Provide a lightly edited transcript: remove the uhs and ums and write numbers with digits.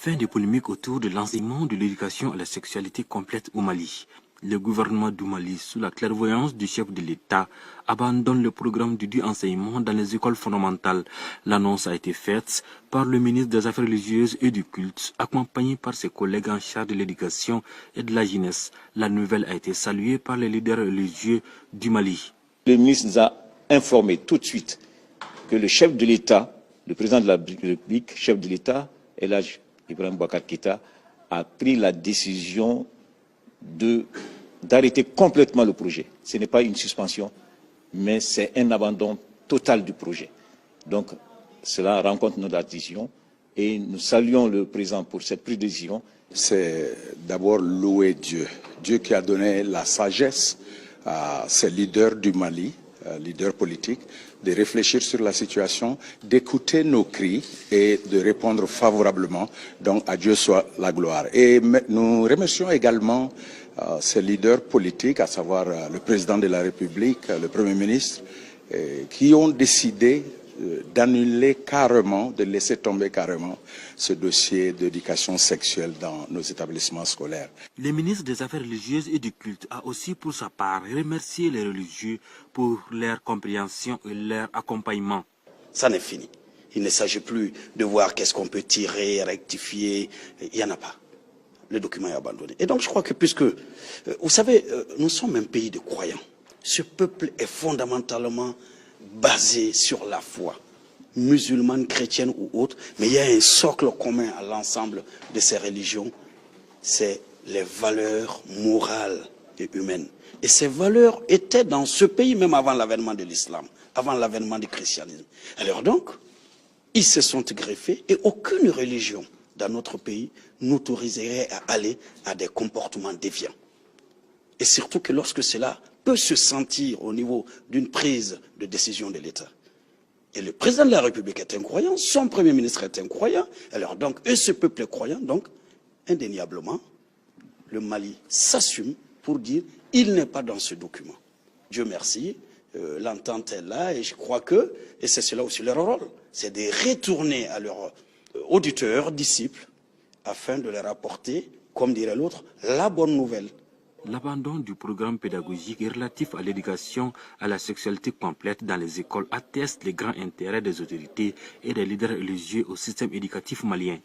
Fin des polémiques autour de l'enseignement de l'éducation à la sexualité complète au Mali. Le gouvernement du Mali, sous la clairvoyance du chef de l'État, abandonne le programme du enseignement dans les écoles fondamentales. L'annonce a été faite par le ministre des Affaires religieuses et du culte, accompagné par ses collègues en charge de l'éducation et de la jeunesse. La nouvelle a été saluée par les leaders religieux du Mali. Le ministre nous a informé tout de suite que le chef de l'État, le président de la République, chef de l'État, El Hadj Ibrahim Boubacar Keïta, a pris la décision d'arrêter complètement le projet. Ce n'est pas une suspension, mais c'est un abandon total du projet. Donc, cela rencontre notre adhésion et nous saluons le président pour cette prise de décision. C'est d'abord louer Dieu. Dieu qui a donné la sagesse à ces leaders du Mali, leaders politiques, de réfléchir sur la situation, d'écouter nos cris et de répondre favorablement. Donc à Dieu soit la gloire. Et nous remercions également ces leaders politiques, à savoir le président de la République, le Premier ministre, qui ont décidé d'annuler carrément, de laisser tomber carrément ce dossier d'éducation sexuelle dans nos établissements scolaires. Le ministre des Affaires religieuses et du culte a aussi pour sa part remercié les religieux pour leur compréhension et leur accompagnement. Ça n'est fini. Il ne s'agit plus de voir qu'est-ce qu'on peut tirer, rectifier. Il n'y en a pas. Le document est abandonné. Et donc je crois que puisque, vous savez, nous sommes un pays de croyants. Ce peuple est fondamentalement basé sur la foi, musulmane, chrétienne ou autre, mais il y a un socle commun à l'ensemble de ces religions, c'est les valeurs morales et humaines. Et ces valeurs étaient dans ce pays même avant l'avènement de l'islam, avant l'avènement du christianisme. Alors donc, ils se sont greffés et aucune religion dans notre pays n'autoriserait à aller à des comportements déviants. Et surtout que lorsque cela peut se sentir au niveau d'une prise de décision de l'État. Et le président de la République est un croyant, son Premier ministre est un croyant, alors donc, et ce peuple est croyant, donc, indéniablement, le Mali s'assume pour dire, il n'est pas dans ce document. Dieu merci, l'entente est là, et je crois que, et c'est cela aussi leur rôle, c'est de retourner à leurs auditeurs, disciples, afin de leur apporter, comme dirait l'autre, la bonne nouvelle. L'abandon du programme pédagogique relatif à l'éducation à la sexualité complète dans les écoles atteste les grands intérêts des autorités et des leaders religieux au système éducatif malien.